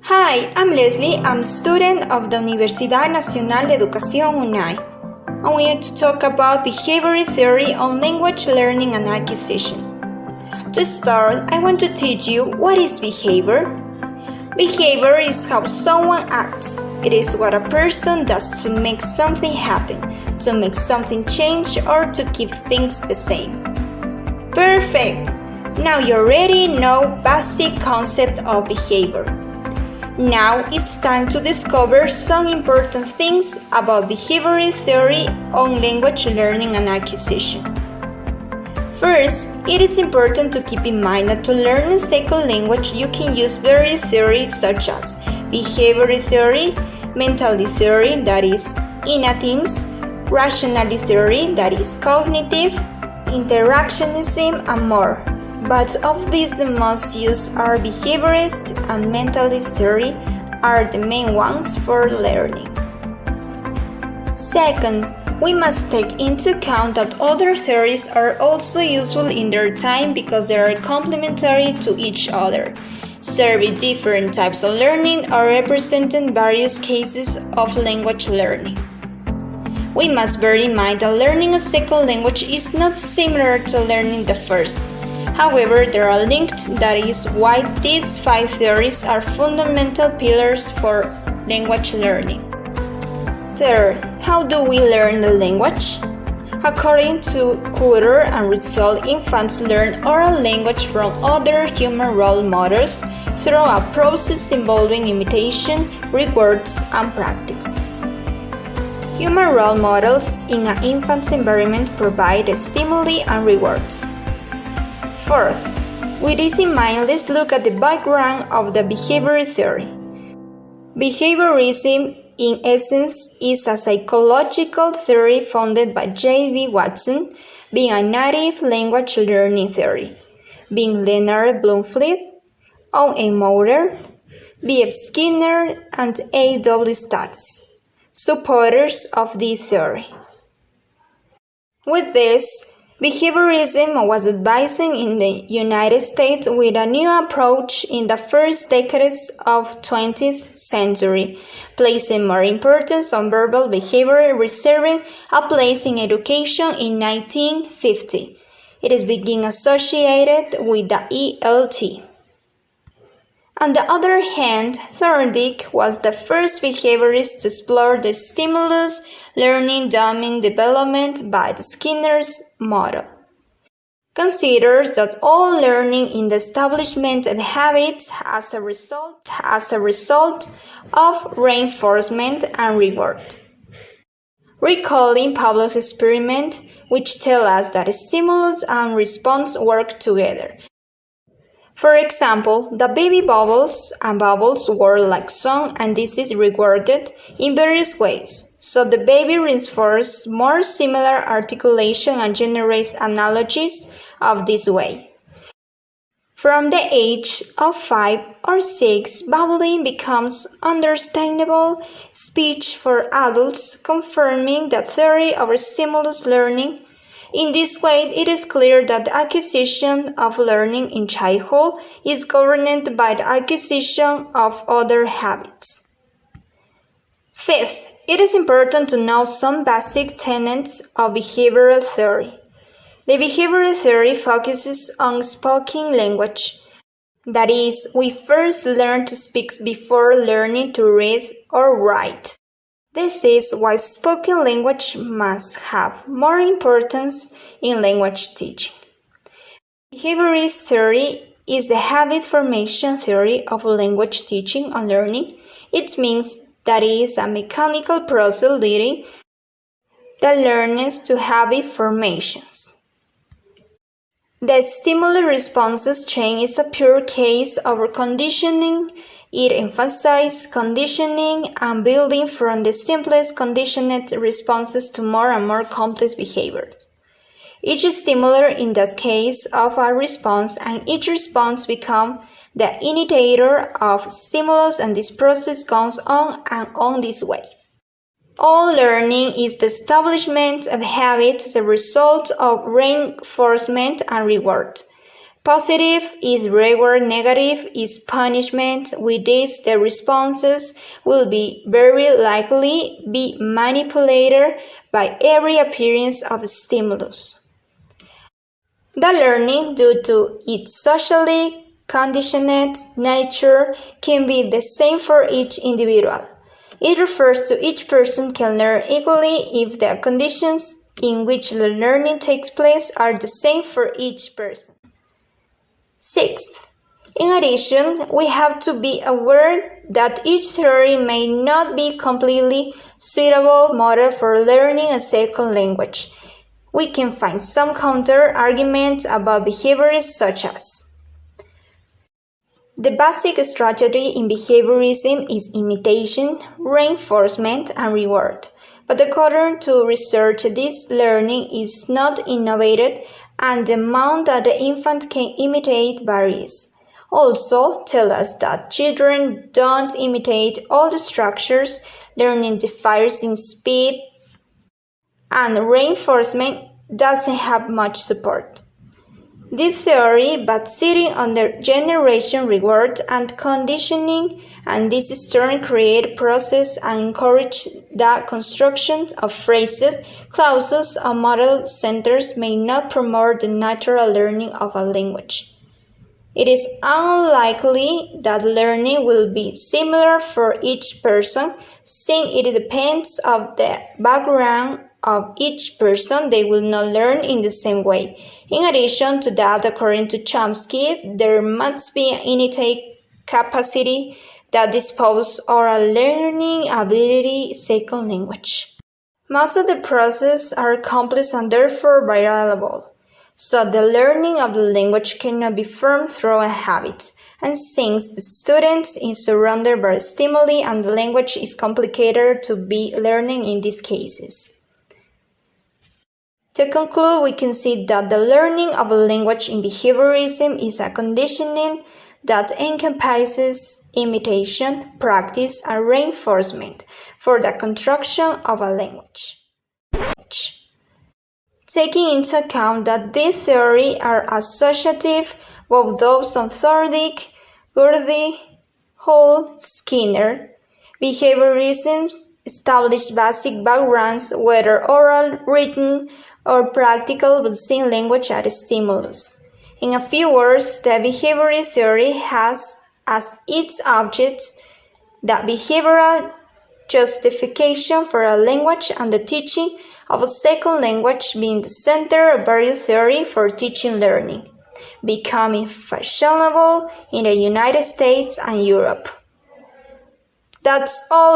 Hi, I'm Leslie. I'm a student of the Universidad Nacional de Educación UNAI. I'm here to talk about behavioral theory on language learning and acquisition. To start, I want to teach you what is behavior. Behavior is how someone acts. It is what a person does to make something happen, to make something change, or to keep things the same. Perfect! Now you already know basic concept of behavior. Now it's time to discover some important things about behavioral theory on language learning and acquisition. First, it is important to keep in mind that to learn a second language you can use various theories such as behavioral theory, mentalist theory, that is innatives, rationalist theory, that is cognitive, interactionism, and more. But of these, the most used are behaviorist and mentalist theory are the main ones for learning. Second, we must take into account that other theories are also useful in their time because they are complementary to each other, serving different types of learning or representing various cases of language learning. We must bear in mind that learning a second language is not similar to learning the first. However, they are linked, that is why these 5 theories are fundamental pillars for language learning. Third, how do we learn the language? According to Cutter and Ritzel, infants learn oral language from other human role models through a process involving imitation, rewards, and practice. Human role models in an infant's environment provide stimuli and rewards. Fourth, with this in mind, let's look at the background of the behavioral theory. Behaviorism, in essence, is a psychological theory founded by J.B. Watson, being a native language learning theory, being Leonard Bloomfield, O. A. Moore, B. F. Skinner, and A. W. Stutz, supporters of this theory. With this, behaviorism was advancing in the United States with a new approach in the first decades of 20th century, placing more importance on verbal behavior, reserving a place in education in 1950. It is being associated with the ELT. On the other hand, Thorndike was the first behaviorist to explore the stimulus learning domain development by the Skinner's model. Considers that all learning in the establishment of habits as a result of reinforcement and reward. Recalling Pavlov's experiment, which tells us that stimulus and response work together. For example, the baby bubbles and bubbles work like song, and this is rewarded in various ways. So the baby reinforces more similar articulation and generates analogies of this way. From the age of 5 or 6, babbling becomes understandable speech for adults, confirming the theory of stimulus learning. In this way, it is clear that the acquisition of learning in childhood is governed by the acquisition of other habits. Fifth, it is important to know some basic tenets of behavioral theory. The behavioral theory focuses on spoken language. That is, we first learn to speak before learning to read or write. This is why spoken language must have more importance in language teaching. Behaviorist theory is the habit formation theory of language teaching and learning. It means that it is a mechanical process leading the learners to habit formations. The stimuli-responses chain is a pure case of conditioning. It emphasizes conditioning and building from the simplest conditioned responses to more and more complex behaviors. Each stimuli in the case of a response, and each response becomes the initiator of stimulus, and this process goes on and on this way. All learning is the establishment of habits as a result of reinforcement and reward. Positive is reward, negative is punishment. With this, the responses will be very likely be manipulated by every appearance of stimulus. The learning, due to its socially conditioned nature, can be the same for each individual. It refers to each person can learn equally if the conditions in which the learning takes place are the same for each person. Sixth, in addition, we have to be aware that each theory may not be completely suitable model for learning a second language. We can find some counter-arguments about behaviorists such as: the basic strategy in behaviorism is imitation, reinforcement, and reward. But according to research, this learning is not innovated and the amount that the infant can imitate varies. Also, tell us that children don't imitate all the structures, learning differs in speed, and reinforcement doesn't have much support. This theory, but sitting under generation reward and conditioning, and this in turn create process and encourage the construction of phrases, clauses, or model centers may not promote the natural learning of a language. It is unlikely that learning will be similar for each person, since it depends on the background of each person. They will not learn in the same way. In addition to that, according to Chomsky, there must be an innate capacity that disposes or a learning ability second language. Most of the processes are complex and therefore variable. So the learning of the language cannot be formed through a habit. And since the student is surrounded by stimuli and the language is complicated to be learning in these cases. To conclude, we can see that the learning of a language in behaviorism is a conditioning that encompasses imitation, practice, and reinforcement for the construction of a language. Taking into account that these theories are associative, both those on Thorndike, Gurdjieff, Hull, Skinner, behaviorism established basic backgrounds, whether oral, written, or practical, but seeing language as a stimulus. In a few words, the behaviorist theory has as its objects the behavioral justification for a language and the teaching of a second language being the center of various theory for teaching learning, becoming fashionable in the United States and Europe. That's all.